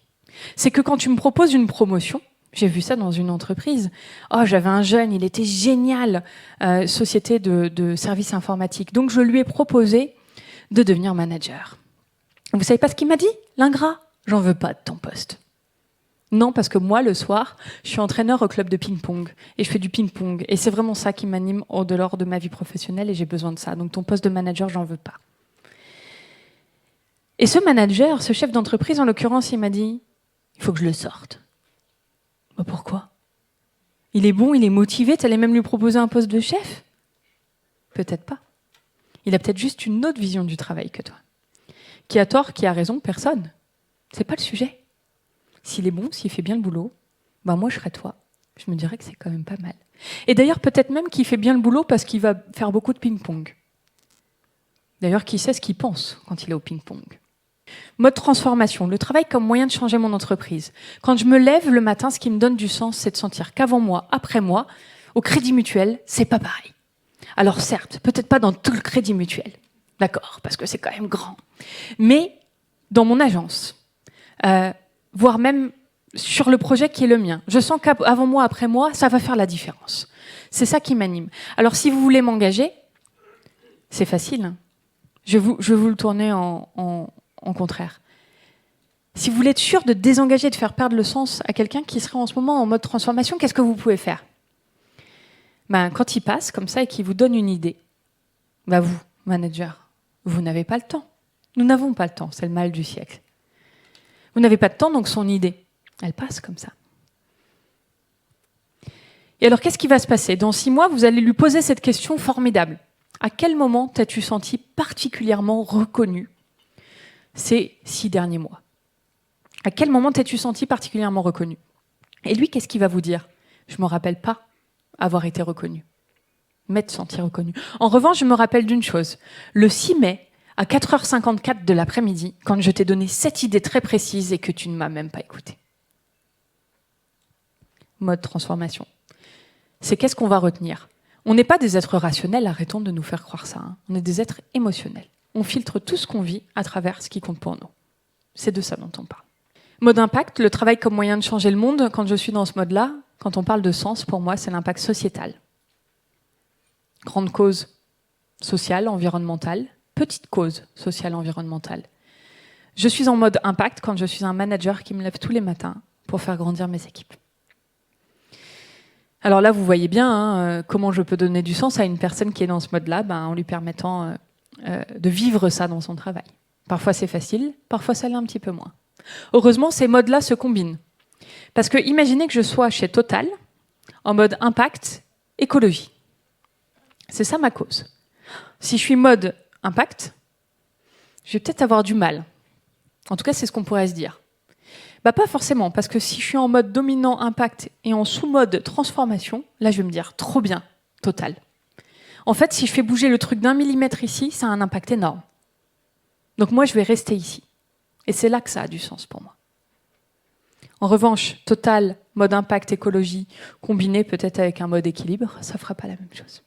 C'est que quand tu me proposes une promotion, j'ai vu ça dans une entreprise. Oh, j'avais un jeune, il était génial, société de services informatiques. Donc, je lui ai proposé de devenir manager. Vous savez pas ce qu'il m'a dit, l'ingrat? J'en veux pas de ton poste. Non, parce que moi, le soir, je suis entraîneur au club de ping-pong et je fais du ping-pong. Et c'est vraiment ça qui m'anime au dehors de ma vie professionnelle et j'ai besoin de ça. Donc, ton poste de manager, j'en veux pas. Et ce manager, ce chef d'entreprise, en l'occurrence, il m'a dit, il faut que je le sorte. Bah pourquoi? Il est bon, il est motivé, tu allais même lui proposer un poste de chef? Peut-être pas. Il a peut-être juste une autre vision du travail que toi. Qui a tort, qui a raison? Personne. C'est pas le sujet. S'il est bon, s'il fait bien le boulot, bah moi je serais toi. Je me dirais que c'est quand même pas mal. Et d'ailleurs, peut-être même qu'il fait bien le boulot parce qu'il va faire beaucoup de ping-pong. D'ailleurs, qui sait ce qu'il pense quand il est au ping-pong? Mode transformation, le travail comme moyen de changer mon entreprise. Quand je me lève le matin, ce qui me donne du sens, c'est de sentir qu'avant moi, après moi, au Crédit Mutuel, c'est pas pareil. Alors certes, peut-être pas dans tout le Crédit Mutuel, d'accord, parce que c'est quand même grand. Mais dans mon agence, voire même sur le projet qui est le mien, je sens qu'avant moi, après moi, ça va faire la différence. C'est ça qui m'anime. Alors si vous voulez m'engager, c'est facile. Je vais vous le tourner en contraire. Si vous voulez être sûr de désengager, de faire perdre le sens à quelqu'un qui serait en ce moment en mode transformation, qu'est-ce que vous pouvez faire? Quand il passe comme ça et qu'il vous donne une idée, vous, manager, vous n'avez pas le temps. Nous n'avons pas le temps, c'est le mal du siècle. Vous n'avez pas de temps, donc son idée, elle passe comme ça. Et alors, qu'est-ce qui va se passer? Dans 6 mois, vous allez lui poser cette question formidable. À quel moment t'as-tu senti particulièrement reconnu ces 6 derniers mois? À quel moment t'es-tu senti particulièrement reconnu? Et lui, qu'est-ce qu'il va vous dire? Je ne me rappelle pas avoir été reconnu. M'être senti reconnu. En revanche, je me rappelle d'une chose. Le 6 mai, à 4h54 de l'après-midi, quand je t'ai donné cette idée très précise et que tu ne m'as même pas écouté. Mode transformation. C'est qu'est-ce qu'on va retenir? On n'est pas des êtres rationnels, arrêtons de nous faire croire ça. On est des êtres émotionnels. On filtre tout ce qu'on vit à travers ce qui compte pour nous. C'est de ça dont on parle. Mode impact, le travail comme moyen de changer le monde. Quand je suis dans ce mode-là, quand on parle de sens, pour moi, c'est l'impact sociétal. Grande cause sociale, environnementale, petite cause sociale, environnementale. Je suis en mode impact quand je suis un manager qui me lève tous les matins pour faire grandir mes équipes. Alors là, vous voyez bien comment je peux donner du sens à une personne qui est dans ce mode-là, en lui permettant de vivre ça dans son travail. Parfois c'est facile, parfois ça l'est un petit peu moins. Heureusement, ces modes-là se combinent. Parce que imaginez que je sois chez Total, en mode impact, écologie. C'est ça ma cause. Si je suis mode impact, je vais peut-être avoir du mal. En tout cas, c'est ce qu'on pourrait se dire. Pas forcément, parce que si je suis en mode dominant impact et en sous-mode transformation, là je vais me dire trop bien, Total. En fait, si je fais bouger le truc d'1 millimètre ici, ça a un impact énorme. Donc moi, je vais rester ici. Et c'est là que ça a du sens pour moi. En revanche, Total, mode impact, écologie, combiné peut-être avec un mode équilibre, ça ne fera pas la même chose.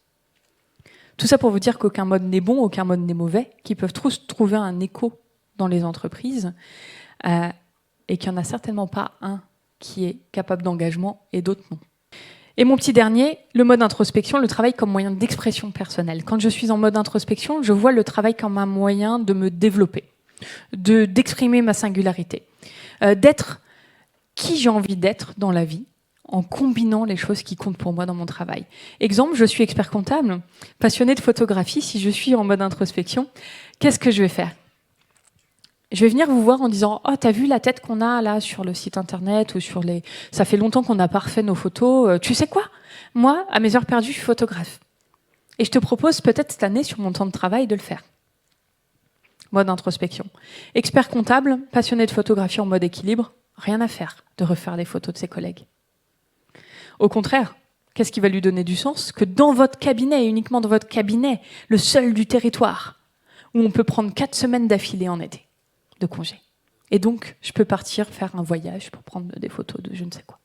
Tout ça pour vous dire qu'aucun mode n'est bon, aucun mode n'est mauvais, qu'ils peuvent tous trouver un écho dans les entreprises, et qu'il n'y en a certainement pas un qui est capable d'engagement et d'autres non. Et mon petit dernier, le mode introspection, le travail comme moyen d'expression personnelle. Quand je suis en mode introspection, je vois le travail comme un moyen de me développer, d'exprimer ma singularité, d'être qui j'ai envie d'être dans la vie, en combinant les choses qui comptent pour moi dans mon travail. Exemple, je suis expert comptable, passionné de photographie. Si je suis en mode introspection, qu'est-ce que je vais faire? Je vais venir vous voir en disant « Oh, t'as vu la tête qu'on a là sur le site internet ou sur les... Ça fait longtemps qu'on n'a pas refait nos photos. Tu sais quoi? Moi, à mes heures perdues, je suis photographe. Et je te propose peut-être cette année, sur mon temps de travail, de le faire. » Mode introspection. Expert comptable, passionné de photographie en mode équilibre, rien à faire de refaire les photos de ses collègues. Au contraire, qu'est-ce qui va lui donner du sens? Que dans votre cabinet, et uniquement dans votre cabinet, le seul du territoire, où on peut prendre 4 semaines d'affilée en été de congé. Et donc, je peux partir faire un voyage pour prendre des photos de je ne sais quoi.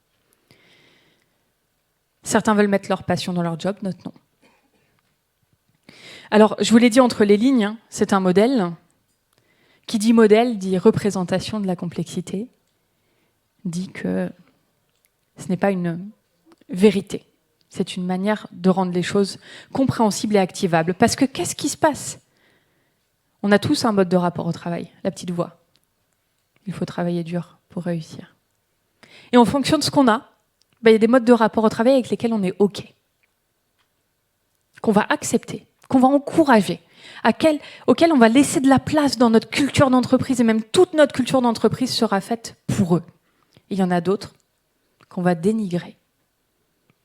Certains veulent mettre leur passion dans leur job, d'autres non. Alors, je vous l'ai dit entre les lignes, hein, c'est un modèle. Qui dit modèle dit représentation de la complexité, dit que ce n'est pas une vérité. C'est une manière de rendre les choses compréhensibles et activables. Parce que qu'est-ce qui se passe? On a tous un mode de rapport au travail, la petite voix. Il faut travailler dur pour réussir. Et en fonction de ce qu'on a, il y a des modes de rapport au travail avec lesquels on est OK, qu'on va accepter, qu'on va encourager, auxquels on va laisser de la place dans notre culture d'entreprise, et même toute notre culture d'entreprise sera faite pour eux. Et il y en a d'autres qu'on va dénigrer,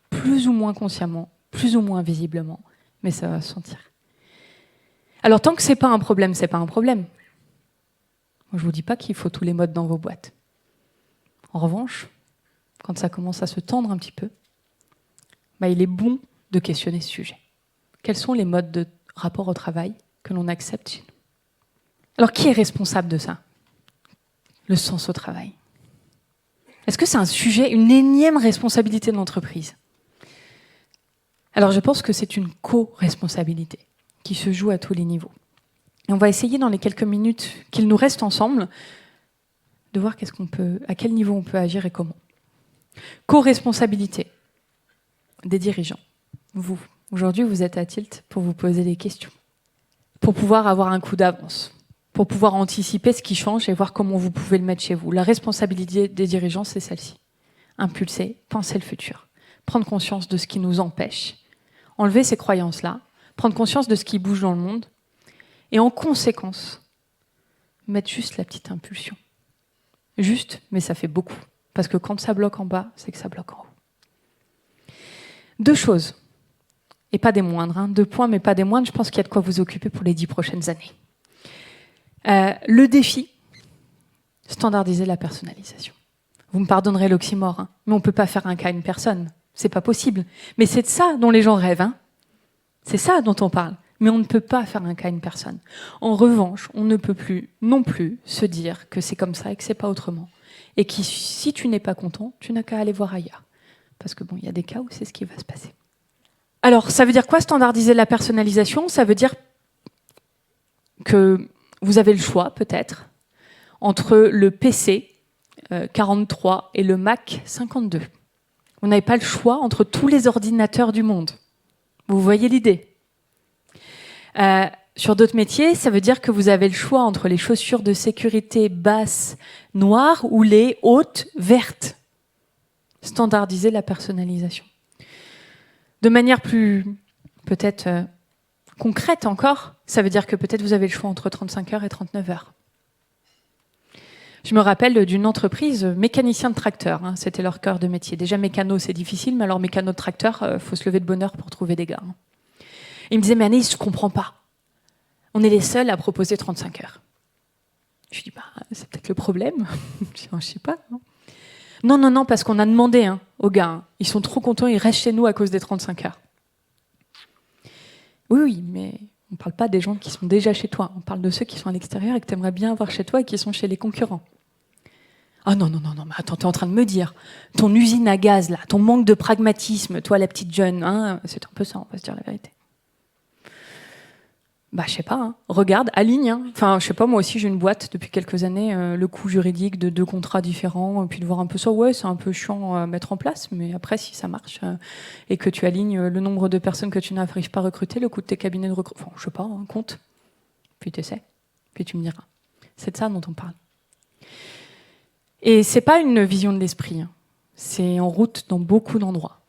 plus ou moins consciemment, plus ou moins visiblement, mais ça va se sentir. Alors tant que c'est pas un problème, c'est pas un problème. Moi, je vous dis pas qu'il faut tous les modes dans vos boîtes. En revanche, quand ça commence à se tendre un petit peu, il est bon de questionner ce sujet. Quels sont les modes de rapport au travail que l'on accepte chez nous? Alors qui est responsable de ça? Le sens au travail. Est-ce que c'est un sujet, une énième responsabilité de l'entreprise? Alors je pense que c'est une co-responsabilité qui se joue à tous les niveaux. Et on va essayer dans les quelques minutes qu'il nous reste ensemble de voir à quel niveau on peut agir et comment. Co-responsabilité des dirigeants. Vous, aujourd'hui, vous êtes à Tilt pour vous poser des questions, pour pouvoir avoir un coup d'avance, pour pouvoir anticiper ce qui change et voir comment vous pouvez le mettre chez vous. La responsabilité des dirigeants, c'est celle-ci. Impulser, penser le futur, prendre conscience de ce qui nous empêche, enlever ces croyances-là, prendre conscience de ce qui bouge dans le monde et en conséquence, mettre juste la petite impulsion. Juste, mais ça fait beaucoup. Parce que quand ça bloque en bas, c'est que ça bloque en haut. 2 choses, et pas des moindres, 2 points, mais pas des moindres, je pense qu'il y a de quoi vous occuper pour les 10 prochaines années. Le défi, standardiser la personnalisation. Vous me pardonnerez l'oxymore, mais on ne peut pas faire un cas à une personne. C'est pas possible. Mais c'est de ça dont les gens rêvent. C'est ça dont on parle. Mais on ne peut pas faire un cas à une personne. En revanche, on ne peut plus non plus se dire que c'est comme ça et que c'est pas autrement. Et que si tu n'es pas content, tu n'as qu'à aller voir ailleurs. Parce que il y a des cas où c'est ce qui va se passer. Alors, ça veut dire quoi standardiser la personnalisation? Ça veut dire que vous avez le choix, peut-être, entre le PC 43 et le Mac 52. Vous n'avez pas le choix entre tous les ordinateurs du monde. Vous voyez l'idée? Sur d'autres métiers, ça veut dire que vous avez le choix entre les chaussures de sécurité basses noires ou les hautes vertes. Standardiser la personnalisation. De manière plus, peut-être, concrète encore, ça veut dire que peut-être vous avez le choix entre 35 heures et 39 heures. Je me rappelle d'une entreprise, mécanicien de tracteur, c'était leur cœur de métier. Déjà mécano, c'est difficile, mais alors mécano de tracteur, faut se lever de bonne heure pour trouver des gars. Il me disait, mais Anaïs, je ne comprends pas. On est les seuls à proposer 35 heures. Je lui dis, c'est peut-être le problème. Je ne sais pas. Non, parce qu'on a demandé aux gars. Ils sont trop contents, ils restent chez nous à cause des 35 heures. Oui, mais on ne parle pas des gens qui sont déjà chez toi. On parle de ceux qui sont à l'extérieur et que tu aimerais bien avoir chez toi et qui sont chez les concurrents. Ah non, mais attends, tu es en train de me dire, ton usine à gaz, là, ton manque de pragmatisme, toi la petite jeune, c'est un peu ça, on va se dire la vérité. Je sais pas, regarde, aligne. Enfin, je sais pas, moi aussi j'ai une boîte depuis quelques années, le coût juridique de 2 contrats différents, puis de voir un peu ça, c'est un peu chiant à mettre en place, mais après si ça marche et que tu alignes le nombre de personnes que tu n'arrives pas à recruter, le coût de tes cabinets de recrutement, je sais pas, compte, puis t'essaies, puis tu me diras. C'est de ça dont on parle. Et c'est pas une vision de l'esprit, c'est en route dans beaucoup d'endroits.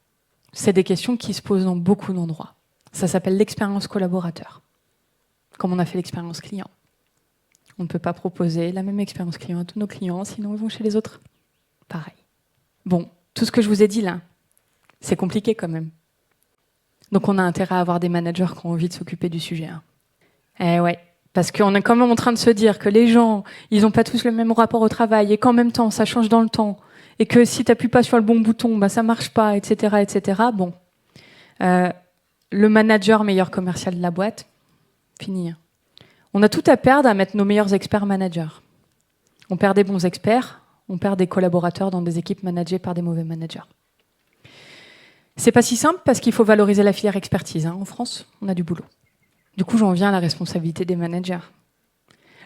C'est des questions qui se posent dans beaucoup d'endroits. Ça s'appelle l'expérience collaborateur. Comme on a fait l'expérience client. On ne peut pas proposer la même expérience client à tous nos clients, sinon ils vont chez les autres. Pareil. Bon, tout ce que je vous ai dit là, c'est compliqué quand même. Donc on a intérêt à avoir des managers qui ont envie de s'occuper du sujet. Eh ouais, parce qu'on est quand même en train de se dire que les gens, ils n'ont pas tous le même rapport au travail, et qu'en même temps, ça change dans le temps, et que si tu n'appuies pas sur le bon bouton, ça ne marche pas, etc., etc. Bon, le manager meilleur commercial de la boîte, fini. On a tout à perdre à mettre nos meilleurs experts managers. On perd des bons experts, on perd des collaborateurs dans des équipes managées par des mauvais managers. C'est pas si simple parce qu'il faut valoriser la filière expertise. En France, on a du boulot. Du coup, j'en viens à la responsabilité des managers.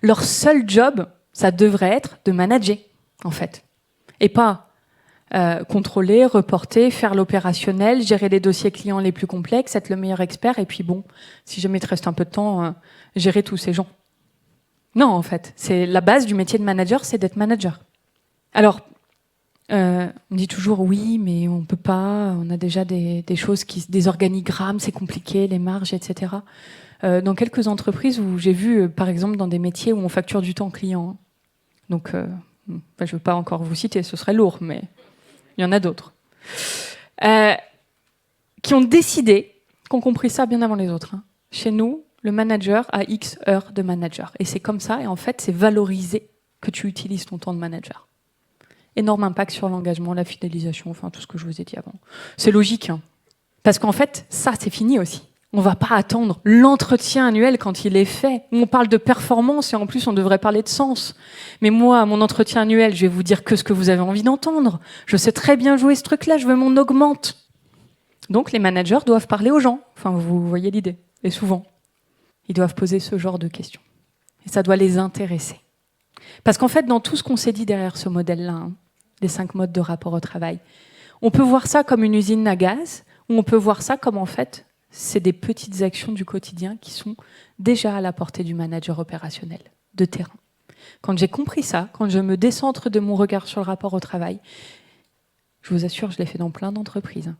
Leur seul job, ça devrait être de manager, en fait. Et pas contrôler, reporter, faire l'opérationnel, gérer les dossiers clients les plus complexes, être le meilleur expert, et puis bon, si jamais il te reste un peu de temps, gérer tous ces gens. Non, en fait, c'est la base du métier de manager, c'est d'être manager. Alors, on dit toujours oui, mais on peut pas, on a déjà des choses, des organigrammes, c'est compliqué, les marges, etc. Dans quelques entreprises où j'ai vu, par exemple, dans des métiers où on facture du temps client. Donc, je ne veux pas encore vous citer, ce serait lourd, mais il y en a d'autres. Qui ont décidé, qui ont compris ça bien avant les autres. Chez nous, le manager a X heures de manager. Et c'est comme ça, et en fait, c'est valorisé que tu utilises ton temps de manager. Énorme impact sur l'engagement, la fidélisation, enfin tout ce que je vous ai dit avant. C'est logique, parce qu'en fait, ça, c'est fini aussi. On ne va pas attendre l'entretien annuel quand il est fait. On parle de performance et en plus, on devrait parler de sens. Mais moi, mon entretien annuel, je vais vous dire que ce que vous avez envie d'entendre. Je sais très bien jouer ce truc-là, je veux mon augmente. Donc, les managers doivent parler aux gens. Enfin, vous voyez l'idée. Et souvent, ils doivent poser ce genre de questions. Et ça doit les intéresser. Parce qu'en fait, dans tout ce qu'on s'est dit derrière ce modèle-là, les 5 modes de rapport au travail, on peut voir ça comme une usine à gaz, ou on peut voir ça comme en fait, c'est des petites actions du quotidien qui sont déjà à la portée du manager opérationnel, de terrain. Quand j'ai compris ça, quand je me décentre de mon regard sur le rapport au travail, je vous assure, je l'ai fait dans plein d'entreprises,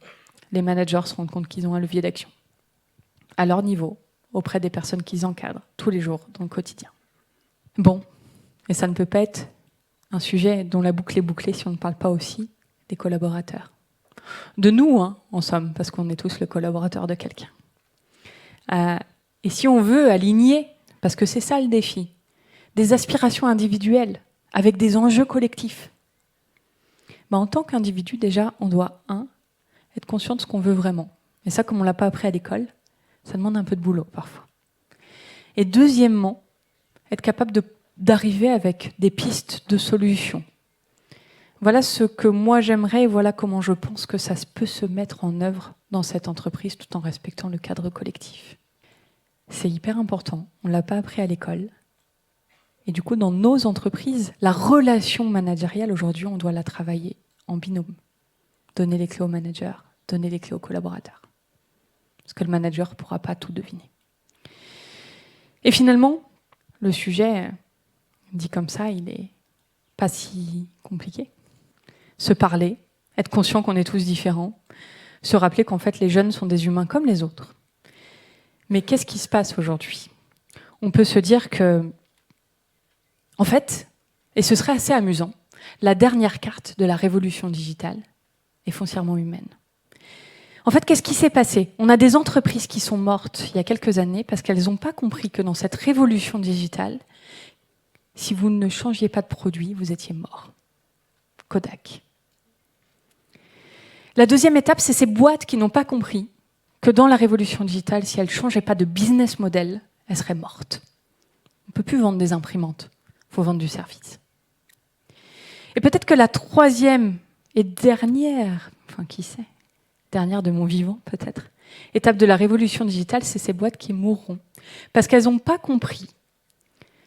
les managers se rendent compte qu'ils ont un levier d'action, à leur niveau, auprès des personnes qu'ils encadrent, tous les jours, dans le quotidien. Bon, et ça ne peut pas être un sujet dont la boucle est bouclée si on ne parle pas aussi des collaborateurs. De nous, en somme, parce qu'on est tous le collaborateur de quelqu'un. Et si on veut aligner, parce que c'est ça le défi, des aspirations individuelles avec des enjeux collectifs, en tant qu'individu, déjà, on doit, être conscient de ce qu'on veut vraiment. Et ça, comme on ne l'a pas appris à l'école, ça demande un peu de boulot, parfois. Et deuxièmement, être capable d'arriver avec des pistes de solutions. Voilà ce que moi j'aimerais et voilà comment je pense que ça peut se mettre en œuvre dans cette entreprise tout en respectant le cadre collectif. C'est hyper important, on ne l'a pas appris à l'école. Et du coup, dans nos entreprises, la relation managériale, aujourd'hui, on doit la travailler en binôme. Donner les clés au manager, donner les clés aux collaborateurs. Parce que le manager ne pourra pas tout deviner. Et finalement, le sujet, dit comme ça, il n'est pas si compliqué. Se parler, être conscient qu'on est tous différents, se rappeler qu'en fait les jeunes sont des humains comme les autres. Mais qu'est-ce qui se passe aujourd'hui ? On peut se dire que, en fait, et ce serait assez amusant, la dernière carte de la révolution digitale est foncièrement humaine. En fait, qu'est-ce qui s'est passé ? On a des entreprises qui sont mortes il y a quelques années parce qu'elles n'ont pas compris que dans cette révolution digitale, si vous ne changiez pas de produit, vous étiez mort. Kodak. La deuxième étape, c'est ces boîtes qui n'ont pas compris que dans la révolution digitale, si elles ne changeaient pas de business model, elles seraient mortes. On ne peut plus vendre des imprimantes, il faut vendre du service. Et peut-être que la troisième et dernière, enfin qui sait, dernière de mon vivant peut-être, étape de la révolution digitale, c'est ces boîtes qui mourront. Parce qu'elles n'ont pas compris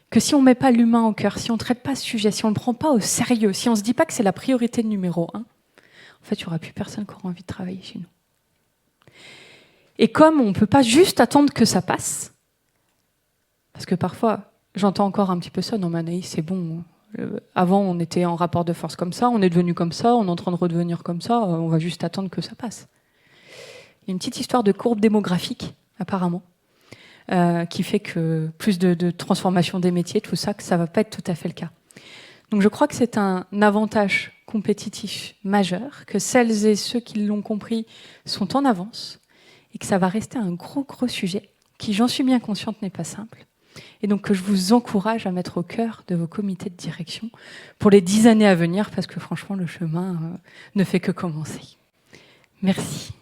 que si on ne met pas l'humain au cœur, si on ne traite pas ce sujet, si on ne le prend pas au sérieux, si on ne se dit pas que c'est la priorité numéro 1, en fait, il n'y aura plus personne qui aura envie de travailler chez nous. Et comme on ne peut pas juste attendre que ça passe, parce que parfois, j'entends encore un petit peu ça, non mais Anaïs, c'est bon, avant on était en rapport de force comme ça, on est devenu comme ça, on est en train de redevenir comme ça, on va juste attendre que ça passe. Il y a une petite histoire de courbe démographique, apparemment, qui fait que plus de transformation des métiers, tout ça, que ça ne va pas être tout à fait le cas. Donc je crois que c'est un avantage compétitif majeur, que celles et ceux qui l'ont compris sont en avance, et que ça va rester un gros sujet, qui, j'en suis bien consciente, n'est pas simple. Et donc que je vous encourage à mettre au cœur de vos comités de direction pour les 10 années à venir, parce que franchement, le chemin ne fait que commencer. Merci.